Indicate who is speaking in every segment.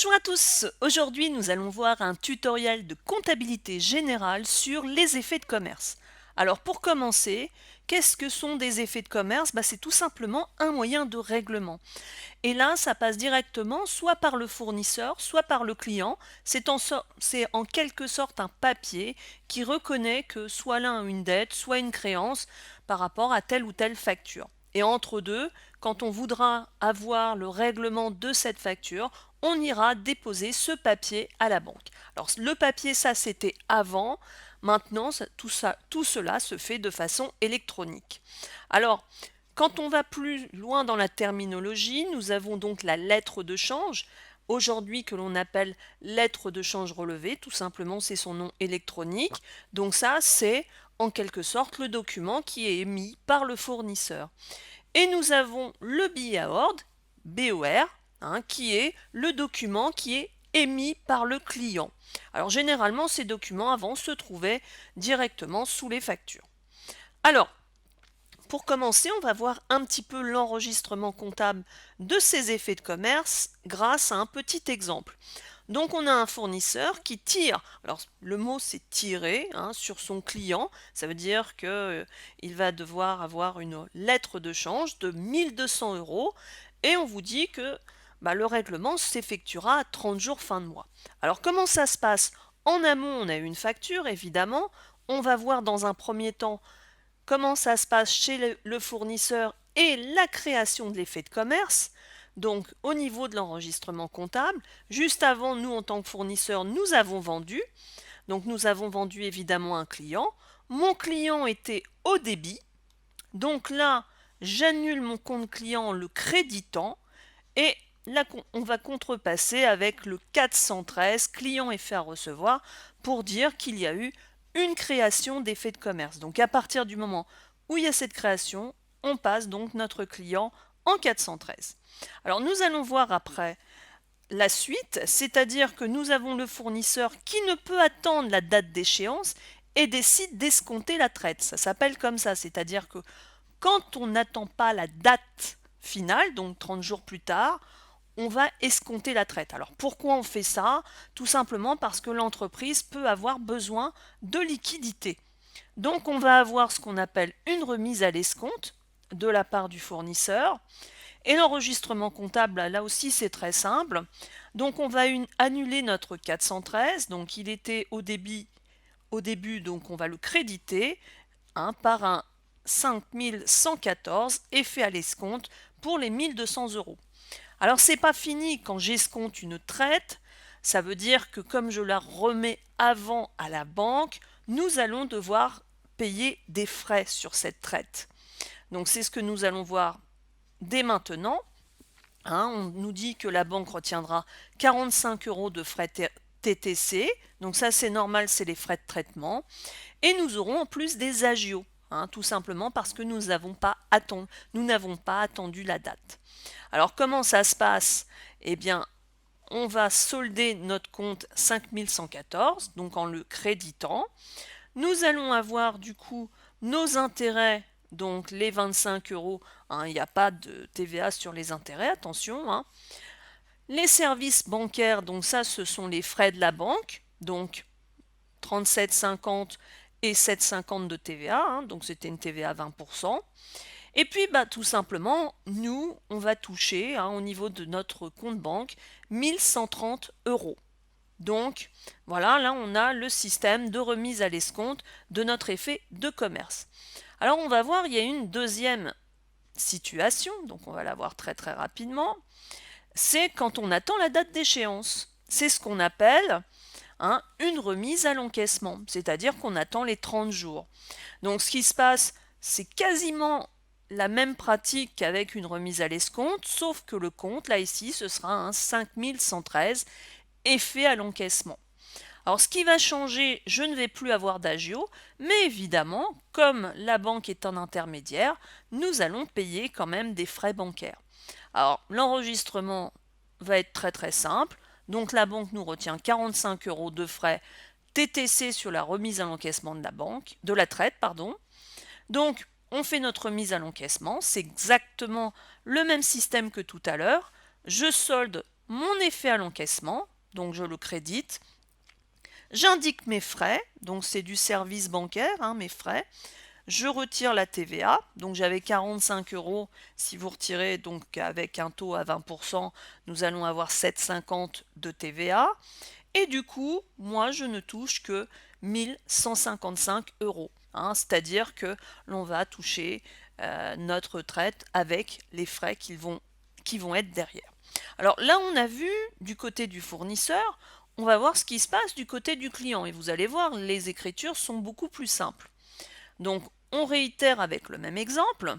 Speaker 1: Bonjour à tous, aujourd'hui nous allons voir un tutoriel de comptabilité générale sur les effets de commerce. Alors pour commencer, qu'est-ce que sont des effets de commerce? C'est tout simplement un moyen de règlement. Et là, ça passe directement soit par le fournisseur, soit par le client. C'est en quelque sorte un papier qui reconnaît que soit l'un a une dette, soit une créance par rapport à telle ou telle facture. Et entre deux, quand on voudra avoir le règlement de cette facture, on ira déposer ce papier à la banque. Alors le papier, ça c'était avant. Maintenant, tout cela se fait de façon électronique. Alors, quand on va plus loin dans la terminologie, nous avons donc la lettre de change, aujourd'hui que l'on appelle lettre de change relevée, tout simplement c'est son nom électronique. Donc ça, c'est en quelque sorte le document qui est émis par le fournisseur. Et nous avons le billet à ordre, BOR, qui est le document qui est émis par le client. Alors généralement, ces documents avant se trouvaient directement sous les factures. Alors, pour commencer, on va voir un petit peu l'enregistrement comptable de ces effets de commerce grâce à un petit exemple. Donc on a un fournisseur qui tire, alors le mot c'est tirer sur son client, ça veut dire qu'il va devoir avoir une lettre de change de 1200 euros et on vous dit que le règlement s'effectuera à 30 jours fin de mois. Alors comment ça se passe? En amont, on a une facture évidemment, on va voir dans un premier temps comment ça se passe chez le fournisseur et la création de l'effet de commerce. Donc au niveau de l'enregistrement comptable, juste avant, nous en tant que fournisseur, nous avons vendu. Donc nous avons vendu évidemment un client. Mon client était au débit. Donc là, j'annule mon compte client en le créditant et là, on va contrepasser avec le 413 client et fait à recevoir pour dire qu'il y a eu une création d'effet de commerce. Donc à partir du moment où il y a cette création, on passe donc notre client en 413. Alors nous allons voir après la suite, c'est-à-dire que nous avons le fournisseur qui ne peut attendre la date d'échéance et décide d'escompter la traite. Ça s'appelle comme ça, c'est-à-dire que quand on n'attend pas la date finale, donc 30 jours plus tard, on va escompter la traite. Alors pourquoi on fait ça? Tout simplement parce que l'entreprise peut avoir besoin de liquidité. Donc on va avoir ce qu'on appelle une remise à l'escompte de la part du fournisseur. Et l'enregistrement comptable, là aussi c'est très simple. Donc on va annuler notre 413, donc il était au début, donc on va le créditer par un 5114 et fait à l'escompte pour les 1200 euros. Alors c'est pas fini quand j'escompte une traite, ça veut dire que comme je la remets avant à la banque, nous allons devoir payer des frais sur cette traite. Donc c'est ce que nous allons voir dès maintenant. On nous dit que la banque retiendra 45 euros de frais TTC, donc ça c'est normal, c'est les frais de traitement. Et nous aurons en plus des agios, tout simplement parce que nous n'avons pas attendu la date. Alors comment ça se passe? Eh bien, on va solder notre compte 5114, donc en le créditant. Nous allons avoir du coup nos intérêts, donc les 25 euros. Il n'y a pas de TVA sur les intérêts, attention. Les services bancaires, donc ça ce sont les frais de la banque, donc 37,50 et 7,50 de TVA, donc c'était une TVA à 20%. Et puis tout simplement, nous, on va toucher au niveau de notre compte banque 1130 euros. Donc voilà, là on a le système de remise à l'escompte de notre effet de commerce. Alors on va voir, il y a une deuxième situation, donc on va la voir très très rapidement, c'est quand on attend la date d'échéance. C'est ce qu'on appelle une remise à l'encaissement, c'est-à-dire qu'on attend les 30 jours. Donc ce qui se passe, c'est quasiment la même pratique qu'avec une remise à l'escompte, sauf que le compte, là ici, ce sera un 5113 effet à l'encaissement. Alors ce qui va changer, je ne vais plus avoir d'agio, mais évidemment, comme la banque est un intermédiaire, nous allons payer quand même des frais bancaires. Alors l'enregistrement va être très très simple. Donc la banque nous retient 45 euros de frais TTC sur la remise à l'encaissement de la traite, pardon. Donc on fait notre remise à l'encaissement, c'est exactement le même système que tout à l'heure. Je solde mon effet à l'encaissement, donc je le crédite. J'indique mes frais, donc c'est du service bancaire, hein, mes frais. Je retire la TVA, donc j'avais 45 euros. Si vous retirez donc avec un taux à 20%, nous allons avoir 7,50 de TVA. Et du coup, moi, je ne touche que 1155 euros. Hein, c'est-à-dire que l'on va toucher notre retraite avec les frais qui vont être derrière. Alors là, on a vu du côté du fournisseur, on va voir ce qui se passe du côté du client. Et vous allez voir, les écritures sont beaucoup plus simples. Donc, on réitère avec le même exemple.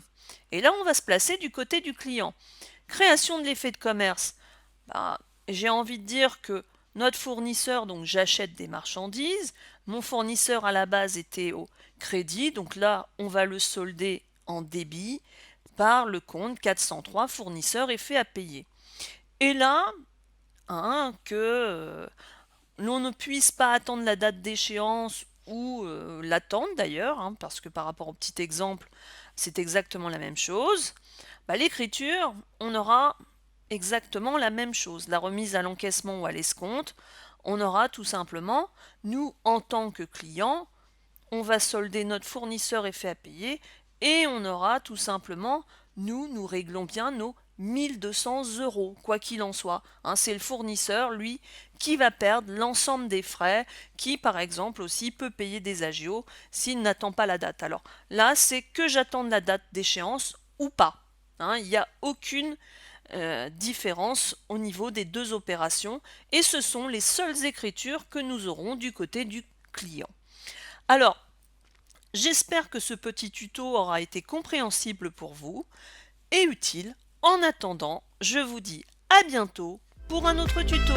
Speaker 1: Et là, on va se placer du côté du client. Création de l'effet de commerce. Bah, j'ai envie de dire que notre fournisseur, donc j'achète des marchandises. Mon fournisseur à la base était au crédit. Donc là, on va le solder en débit par le compte 403 fournisseur effet à payer. Et là, hein, que l'on ne puisse pas attendre la date d'échéance ou l'attendre d'ailleurs, hein, parce que par rapport au petit exemple, c'est exactement la même chose. Bah, l'écriture, on aura exactement la même chose. La remise à l'encaissement ou à l'escompte, on aura tout simplement, nous, en tant que client, on va solder notre fournisseur effet à payer et on aura tout simplement, nous réglons bien nos 1200 euros, quoi qu'il en soit. Hein, c'est le fournisseur, lui, qui va perdre l'ensemble des frais, qui, par exemple, aussi peut payer des agios s'il n'attend pas la date. Alors là, c'est que j'attende la date d'échéance ou pas. Hein, il n'y a aucune différence au niveau des deux opérations et ce sont les seules écritures que nous aurons du côté du client. Alors, j'espère que ce petit tuto aura été compréhensible pour vous et utile. En attendant, je vous dis à bientôt pour un autre tuto.